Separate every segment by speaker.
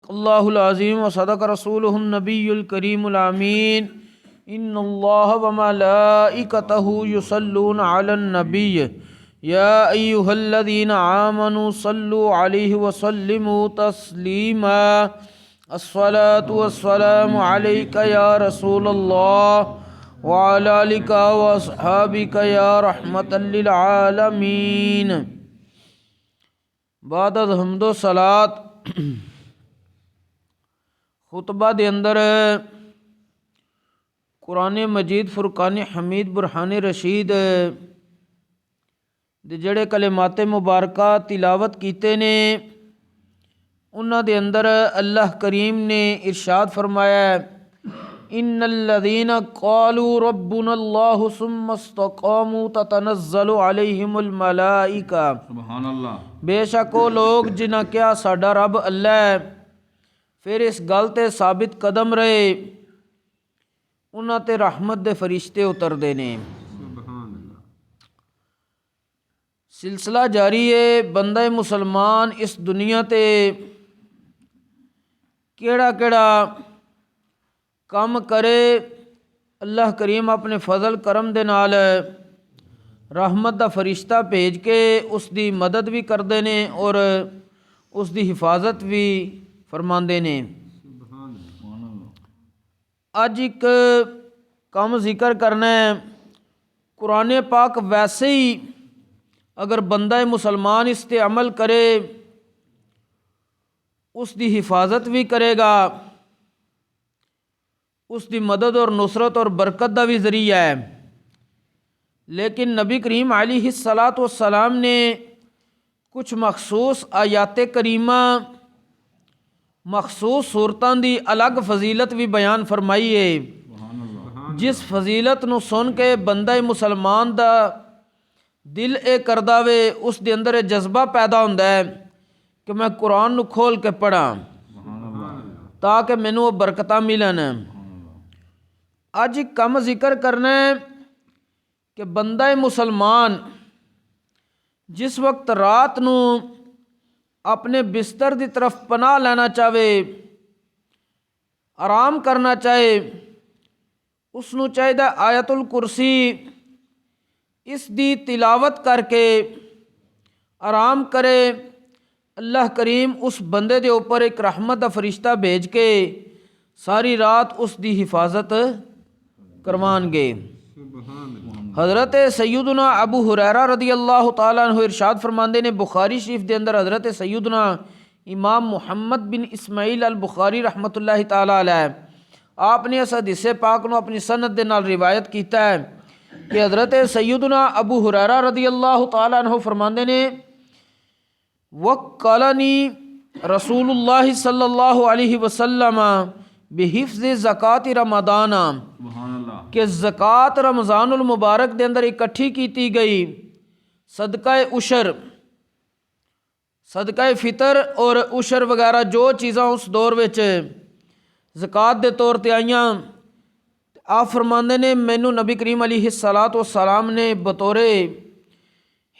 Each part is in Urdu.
Speaker 1: اللہ العظیم و صدق رسولہ النبی الکریم الامین ان اللہ و ملائکتہ یصلون علی النبی یا ایہا الذین آمنوا صلوا علیہ وسلموا تسلیما الصلاة والسلام علیک یا رسول اللہ وعلی آلک واصحابک یا رحمۃ للعالمین۔ بعد از حمد و صلات خطبہ دے اندر قرآن مجید فرقان حمید برہان رشید دے جڑے کلمات مبارکہ تلاوت کیتے نے انہاں دے اندر اللہ کریم نے ارشاد فرمایا ہے ان الذین قالوا ربنا اللہ ثم استقاموا تتنزل علیہم الملائکہ،
Speaker 2: سبحان اللہ،
Speaker 1: بے شک وہ لوگ جنہاں کیا ساڈا رب اللہ ہے پھر اس گل تے ثابت قدم رہے انہاں تے رحمت دے فرشتے اتردے نے۔
Speaker 2: سبحان اللہ۔
Speaker 1: سلسلہ جاری ہے بندہ مسلمان اس دنیا تے کیڑا کیڑا کام کرے اللہ کریم اپنے فضل کرم دے نال رحمت دا فرشتہ بھیج کے اس دی مدد بھی کردے نے اور اس دی حفاظت بھی فرماندے نے۔ اج ایک کام ذکر کرنا ہے، قرآن پاک ویسے ہی اگر بندہ مسلمان اس تے عمل کرے اس دی حفاظت بھی کرے گا، اس دی مدد اور نصرت اور برکت دا بھی ذریعہ ہے، لیکن نبی کریم علیہ الصلاۃ والسلام نے کچھ مخصوص آیات کریمہ مخصوص صورتاں دی الگ فضیلت بھی بیان فرمائی ہے، جس فضیلت نو سن کے بندہ مسلمان دا دل اے کردا وے اس دے اندر جذبہ پیدا ہوندا ہے کہ میں قرآن نو کھول کے پڑھاں تاکہ مینوں وہ برکتاں ملن۔ اج ایک کم ذکر کرنا ہے کہ بندہ مسلمان جس وقت رات نو اپنے بستر دی طرف پناہ لینا چاہے، آرام کرنا چاہے، اس نو چاہیے آیت الکرسی اس دی تلاوت کر کے آرام کرے۔ اللہ کریم اس بندے دے اوپر ایک رحمت دا فرشتہ بھیج کے ساری رات اس دی حفاظت کروان گے۔ حضرت سیدنا ابو ہریرہ رضی اللہ تعالیٰ عنہ ارشاد فرماندے نے، بخاری شریف دے اندر حضرت سیدنا امام محمد بن اسماعیل البخاری رحمۃ اللہ تعالیٰ علیہ آپ نے اس حدیث پاک نو اپنی سند دے نال روایت کیتا ہے کہ حضرت سیدنا ابو ہریرہ رضی اللہ تعالیٰ عنہ فرماندے نے، وکلنی رسول اللہ صلی اللہ علیہ وسلم بحفظ زکوٰۃ رمضان، کہ زکوٰۃ رمضان المبارک دے اندر اکٹھی کیتی گئی، صدقہ عشر، صدقہ فطر اور عشر وغیرہ جو چیزاں اس دور وچ زکوٰۃ دے طور تے آئیاں، آپ فرماندے نے مینوں نبی کریم علیہ الصلاۃ والسلام نے بطور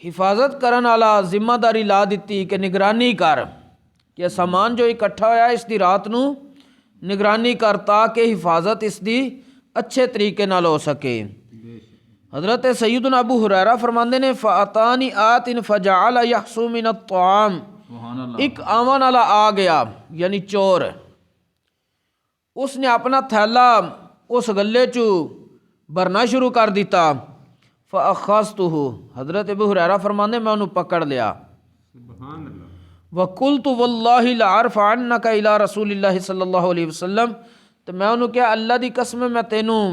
Speaker 1: حفاظت کرن والا ذمہ داری لا دیتی کہ نگرانی کر کہ سامان جو اکٹھا ہویا اس دی رات نو نگرانی کر تاکہ حفاظت اس دی اچھے طریقے نال ہو سکے۔ حضرت سیدنا ابو ہریرہ فرماندے نے، فَأَتَانِ آتٍ فَجَعَلَ يَحْسُو مِنَ الطَّعَامِ، ایک آون والا آ گیا یعنی چور، اس نے اپنا تھیلا اس گلے چو بھرنا شروع کر دیتا، فَأَخَذْتُهُ، حضرت ابو ہریرہ فرماندے میں انہوں پکڑ لیا، وَقُلْتُ وَاللَّهِ لَأَرْفَعَنَّكَ إِلَىٰ رَسُولِ اللَّهِ صلی اللہ علیہ وسلم، تو میں انہوں کیا اللہ دی قسم میں تینوں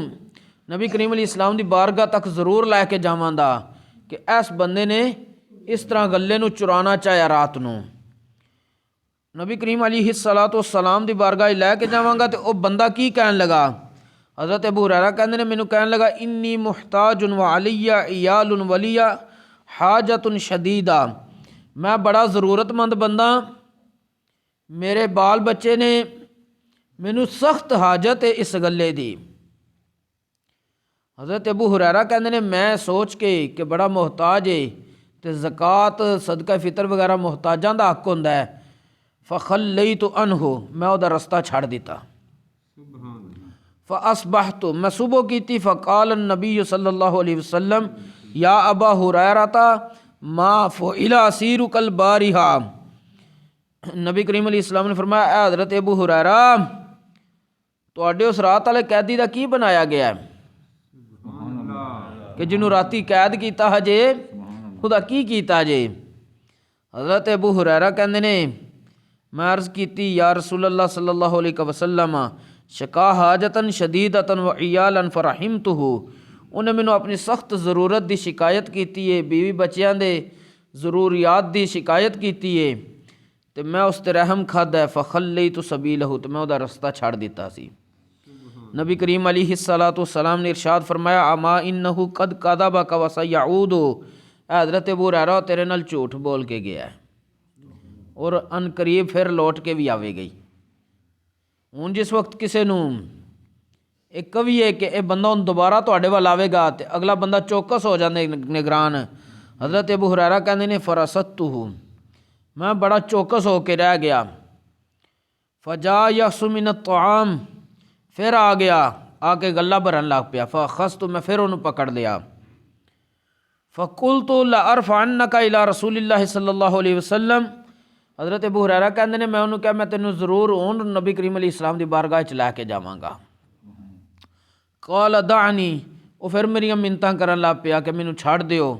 Speaker 1: نبی کریم علیہ السلام دی بارگاہ تک ضرور لے کے جاواں دا کہ اس بندے نے اس طرح گلے نو چرانا چاہیا رات نو۔ نبی کریم علیہ السلام دی بارگاہ لے کے جاواں گا تو وہ بندہ کی کہن لگا، حضرت ابو ہریرہ کہندے نے مینوں کہن لگا، انی محتاج وعلی عیال ولی حاجت شدیدہ، میں بڑا ضرورت مند بندہ، میرے بال بچے نے، مینوں سخت حاجت ہے اس گلے دی۔ حضرت ابو ہریرہ کہندے نے میں سوچ کے کہ بڑا محتاج ہے تے زکوٰۃ صدقہ فطر وغیرہ محتاجاں دا حق ہوندا ہے، فخلیت عنہ میں وہ رستہ چھڑ دیتا.
Speaker 2: سبحان اللہ.
Speaker 1: فاصبحت میں صبح کی تھی. فقال النبی صلی اللہ علیہ وسلم یا ابا ہریرہ ما فعل اسیرک البارحہ. نبی کریم علیہ السلام نے فرمایا اے حضرت ابو ہریرہ تواڈے اس رات والے قیدی دا کی بنایا گیا ہے
Speaker 2: سبحان اللہ.
Speaker 1: کہ جنوں راتی قید کیتا ہے جے خدا کی کیتا جے. حضرت ابو ہریرہ کہندے نے میں عرض کیتی یا رسول اللہ صلی اللہ علیہ وسلم شکا حاجتاً شدیدتاً و عیالاً فرحمتہ. انہیں مینوں اپنی سخت ضرورت دی شکایت کیتی ہے, بیوی بچیاں دے ضروریات دی شکایت کیتی ہے تے میں اس تے رحم کھادا ہے. فخلیت سبیلہ تے میں دا رستہ چھڑ دیتا سی. نبی کریم علیہ الصلوۃ والسلام نے ارشاد فرمایا اما انہ قد کذبک وسیعود. حضرت ابو ہریرہ تیرے نال جھوٹ بول کے گیا ہے اور ان قریب پھر لوٹ کے بھی آوے گئی. ہوں جس وقت کسے نوں ایک کوی ہے کہ اے بندہ ہوں دوبارہ تواڈے وال آوے گا تے اگلا بندہ چوکس ہو جاندے نگران. حضرت ابو ہریرہ کہندے نے فرستہ میں بڑا چوکس ہو کے رہ گیا. فجا یخص من الطعام پھر آ گیا آ کے گلا بھرن لگ پیا. فاخذت میں پھر انہوں پکڑ لیا. فقلت لارفعنک الی رسول اللہ صلی اللہ علیہ وسلم. حضرت ابو ہریرہ کہندے نے میں انہوں کہا میں تینوں ضرور ہوں نبی کریم علیہ السلام دی بارگاہ چ لے کے جاواں گا. قال دعنی وہ پھر میری منتاں کرن لگ پیا کہ مینوں چھڑ دیو.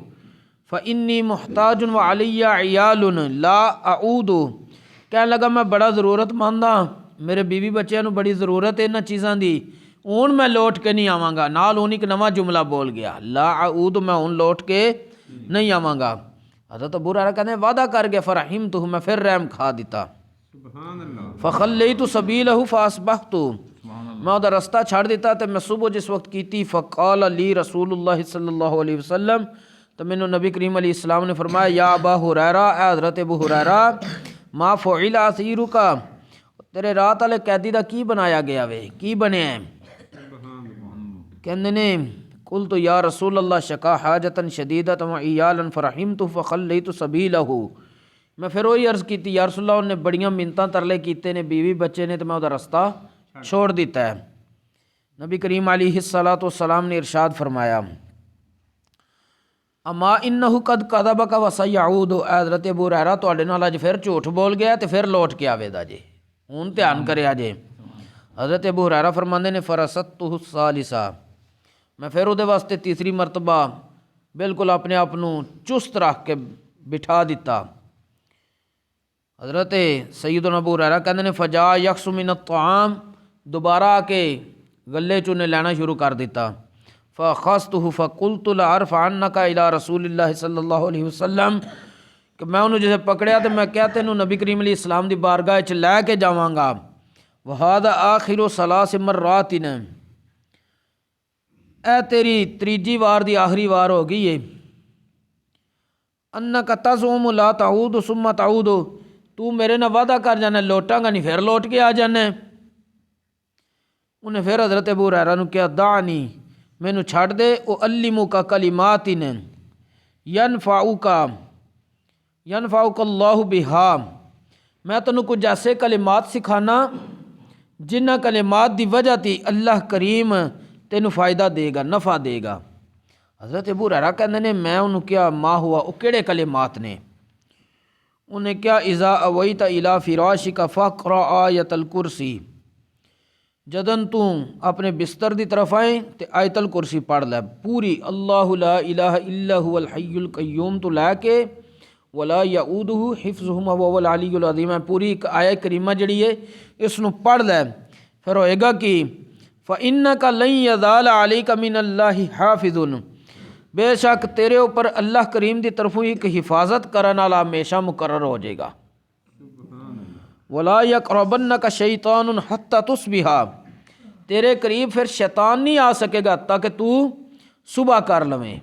Speaker 1: فانی محتاج وعلی عیال لا اعود. کہنے لگا میں بڑا ضرورت مند ہاں, میرے بیوی بچیاں نوں بڑی ضرورت ہے انہاں چیزاں دی, ہن میں لوٹ کے نہیں آواں گا. نال ہن ایک نواں جملہ بول گیا لا اعود میں ہن لوٹ کے نہیں آواں گا. حضرت ابو ہریرہ کہتے ہیں وعدہ کر گیا. فرحمتہ میں پھر رحم کھا دیتا.
Speaker 2: سبحان اللہ.
Speaker 1: فخلیت سبیلہ فاصبحت میں وہ رستہ چھڑ دیتا تے میں صبح جس وقت کیتی. فقال لی رسول اللہ صلی اللہ علیہ وسلم تو مینوں نبی کریم علیہ السلام نے فرمایا یا ابا ہریرہ اے حضرت ابو ہریرہ ما فعل اسیرک تیرے رات والے قیدی دا کی بنایا گیا وے, کی بنیا ہے؟ کہندے نے قلت یا رسول اللہ شکا حاجتاً شدیدتاً وعیالاً فرحمت فخلیت سبیلہ. میں پھر وہی عرض کیتی یا رسول اللہ انہیں بڑیاں منتاں ترلے کیتے نے, بیوی بچے نے, تو میں وہ رستہ چھوڑ دیتا ہے. نبی کریم علیہ الصلوۃ والسلام نے ارشاد فرمایا اما انہ قد کذبک وسیعود. حضرت ابو ہریرہ تواڈے نال اج پھر جھوٹ بول گیا تے پھر لوٹ کے آوے دا جے, ہن دھیان کریا جے. حضرت ابو ہریرہ فرماندے نے فرستہ الثالثہ میں پھر وہ واسطے تیسری مرتبہ بالکل اپنے آپ چست رکھ کے بٹھا دیتا. حضرت سیدنا ابو ہریرہ کہندے نے فجا یخص من الطعام دوبارہ آ کے گلے چونے لینا شروع کر دیتا. فاخذتہ فقلت لارفعنک الی رسول اللہ صلی اللہ علیہ وسلم کہ میں انہوں جسے پکڑیا تو میں کہتے انہوں نبی کریم علیہ السلام دی بارگاہ چ لے کے جاواں گا. وہذا آخر ثلاث مرات اے تیری تیجی وار دی آخری وار ہو گئی ہے. انک تزعم لا تعود ثم تعود تو میرے نہ وعدہ کر جانا لوٹاں گا نہیں پھر لوٹ کے آ جانا. انہیں پھر حضرت ابو ہریرہ نو کہا دعنی مینوں چھڑ دے اعلمک کلمات ینفعک اللہ بہا میں تینوں کچھ ایسے کلمات سکھانا جنہ کلمات دی وجہ تی اللہ کریم تینوں فائدہ دے گا, نفع دے گا. حضرت ابو ہریرہ کہندے نے میں انہوں کیا ما ہوا وہ کیڑے کلمات نے؟ انہیں کیا اذا اویت الی فراشک فقرأ آیت الکرسی جدن تو اپنے بستر دی طرف آئیں تے آیت الکرسی پڑھ لے پوری. اللہ لا الہ الا هو الحی القیوم تو لے کے ولا یعودہ حفظہما وهو العلی العظیم پوری ایک آیت کریمہ جڑی ہے اس نو پڑھ لے. پھر ہوئے گا کہ فَإِنَّكَ لَن يَزَالَ عَلَيْكَ مِنَ اللَّهِ حَافِظٌ بے شک تیرے اوپر اللہ کریم دی طرفوں ایک حفاظت کرنے والا ہمیشہ مقرر ہو جائے گا. وَلَا يَقْرَبَنَّكَ شَيْطَانٌ حَتَّى تُصْبِحَ تیرے قریب پھر شیطان نہیں آ سکے گا تاکہ تو صبح کر لویں.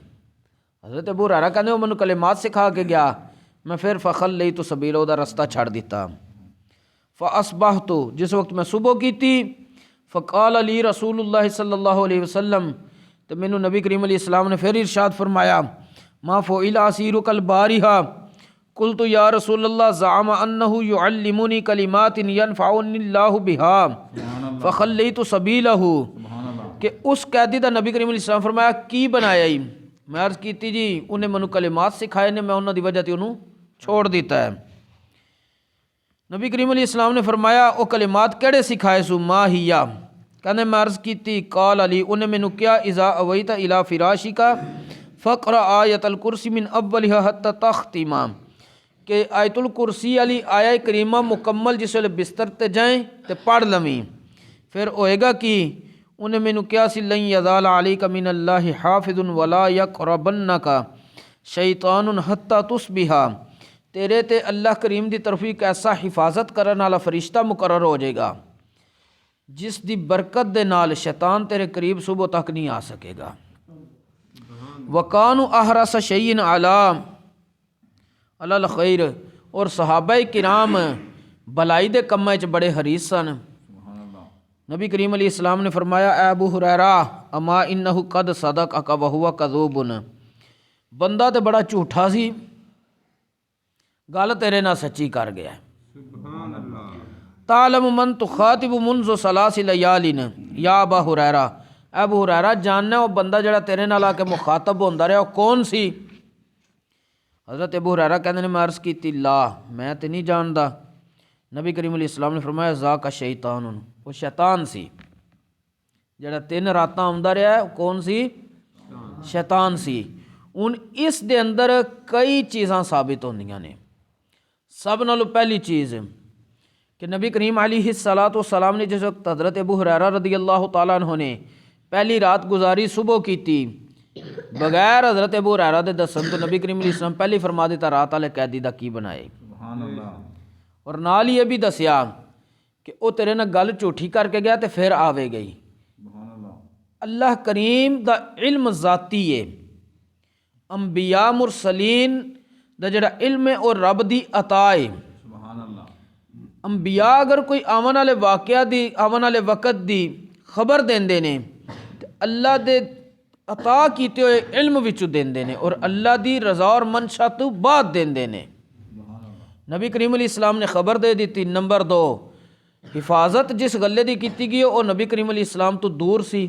Speaker 1: حضرت ابو ہریرہ کہنے وہ منو کلمات سکھا کے گیا. میں پھر فخلیت سبیلہ دا رستہ چھڑ دیتا. فاصبحت جس وقت میں صبح کی تھی فقال علی رسول اللہ صلی اللہ علیہ وسلم تو مینوں نبی کریم علیہ السلام نے پھر ارشاد فرمایا ما فعل اسیرک البارحہ قلت یا رسول اللہ زعم انہ یعلمنی کلمات ینفعنی اللہ بہا فخلیت سبیلہ، کہ اس قیدی دا نبی کریم علیہ السلام فرمایا کی بنایا ہی؟ میں عرض کیتی جی انہیں منو کلمات سکھائے نے، میں انہوں دی وجہ تے انہوں چھوڑ دیتا ہے۔ نبی کریم علیہ السلام نے فرمایا او کلمات کیڑے سکھائے سو؟ ما ہیا، کہنے میں عرض کیتی قال علی، انہیں منو کیا اذا اویت الی فراشک فقرأ آیت الکرسی من اولہا حتی تختیما، کہ آیت الکرسی علی آیہ کریمہ مکمل جس ویلے بستر تے جائیں تے پڑھ لویں، پھر ہوئے گا کہ انہیں مینوں کیا سی لن یزال علیک من اللہ حافظ ولا یقربنک شیطان حتی تصبح، تیرے تے اللہ کریم دی طرف ایک ایسا حفاظت کرن والا فرشتہ مقرر ہو جائے گا جس دی برکت دے نال شیطان تیرے قریب صبح تک نہیں آ سکے گا۔ وکانوا احرص شیء علی الخیر، اور صحابہ کرام بلائی دے کماں وچ بڑے حریص سن۔ نبی کریم علیہ السلام نے فرمایا اے ابو ہریرہ اما انہ قد صدقک وہو کذوب، بندہ تے بڑا جھوٹا سی، گل تیرے نال سچی کر گیا ہے۔
Speaker 2: سبحان اللہ۔
Speaker 1: تعلم من تخاطب منذ ثلاث لیال یا ابا ہریرہ، اے ابو ہریرہ جاننا وہ بندہ جڑا تیرے نال آ کے مخاطب ہوندا رہا وہ کون سی؟ حضرت ابو ہریرہ کہندے نے میں عرض کیتی لا میں تے نہیں جاندا۔ نبی کریم علیہ السلام نے فرمایا ذاک شیطان، وہ شیطان سی جڑا 3 راتاں آوندا رہا ہے، وہ کون سی؟ شیطان سی۔ ہن اس دے اندر کئی چیزاں ثابت ہوندیاں نے۔ سب نالوں پہلی چیز کہ نبی کریم علیہ السلام نے جس وقت حضرت ابو ہریرہ رضی اللہ تعالیٰ عنہ نے پہلی رات گزاری صبح کیتی بغیر حضرت ابو ہریرہ دے دسن تو نبی کریم علیہ السلام پہلی فرما دیتا رات والے قیدی دا کی بنائے،
Speaker 2: سبحان اللہ۔
Speaker 1: اور نال ہی یہ بھی دسیا کہ وہ تیرے نال گل جھوٹھی کر کے گیا تے پھر آوے گئی۔
Speaker 2: سبحان اللہ۔
Speaker 1: اللہ کریم دا علم ذاتی ہے، انبیاء مرسلین دا جڑا علم ہے اور رب دی عطا ہے۔
Speaker 2: سبحان اللہ۔
Speaker 1: انبیاء اگر کوئی آون والے واقعہ دی آون والے وقت دی خبر دیندے نے تے اللہ دے عطا کیتے ہوئے علم وچوں دیندے نے اور اللہ دی رضا اور منشا تو بعد دیندے نے۔ نبی کریم علیہ السلام نے خبر دے دیتی۔ نمبر 2 حفاظت جس گلے دی کیتی گئی وہ نبی کریم علیہ السلام تو دور سی،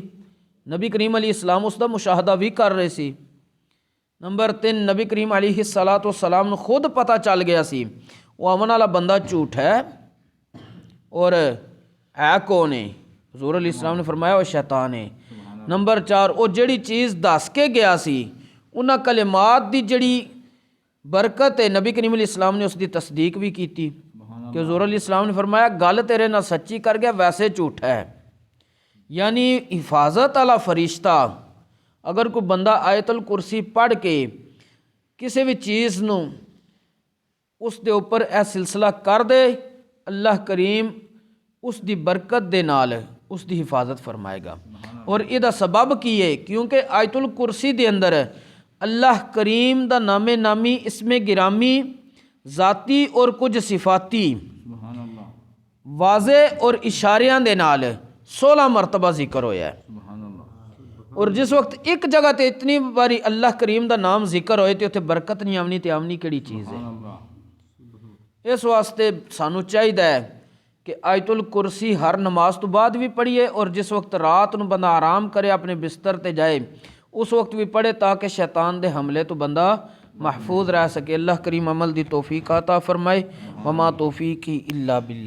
Speaker 1: نبی کریم علیہ السلام اس دا مشاہدہ بھی کر رہے سی۔ نمبر 3 نبی کریم علیہ السلام نے خود پتہ چل گیا سی وہ امن والا بندہ جھوٹ ہے اور ہے کون ہے؟ حضور علیہ السلام نے فرمایا وہ شیطان ہے۔ نمبر 4 وہ جڑی چیز دس کے گیا سی انہاں کلمات دی جڑی برکت ہے نبی کریم علیہ السلام نے اس دی تصدیق بھی کیتی کہ حضور علیہ السلام نے فرمایا گل تیرے نال سچی کر گیا ویسے جھوٹا ہے۔ یعنی حفاظت والا فرشتہ اگر کوئی بندہ آیت الکرسی پڑھ کے کسی بھی چیز نو اس دے اوپر اے سلسلہ کر دے اللہ کریم اس دی برکت دے نال اس دی حفاظت فرمائے گا۔ اور یہ دا سبب کی ہے کیونکہ آیت الکرسی دے اندر اللہ کریم دا نام نامی اسم گرامی ذاتی اور کچھ صفاتی
Speaker 2: سبحان اللہ۔
Speaker 1: واضح اور اشاریاں دے نال 16 مرتبہ ذکر ہویا ہے۔
Speaker 2: سبحان اللہ۔
Speaker 1: اور جس وقت ایک جگہ تے اتنی باری اللہ کریم دا نام ذکر ہوئے تے اتنے برکت نہیں آمنی تے آمنی کیڑی چیز ہے؟ اس واسطے سانو چاہیے کہ آیت الکرسی ہر نماز تو بعد بھی پڑھیے اور جس وقت رات نو بندہ آرام کرے اپنے بستر تے جائے اس وقت بھی پڑھے تاکہ شیطان دے حملے تو بندہ محفوظ رہ سکے۔ اللہ کریم عمل دی توفیق عطا فرمائے۔ وما توفیقی الا باللہ۔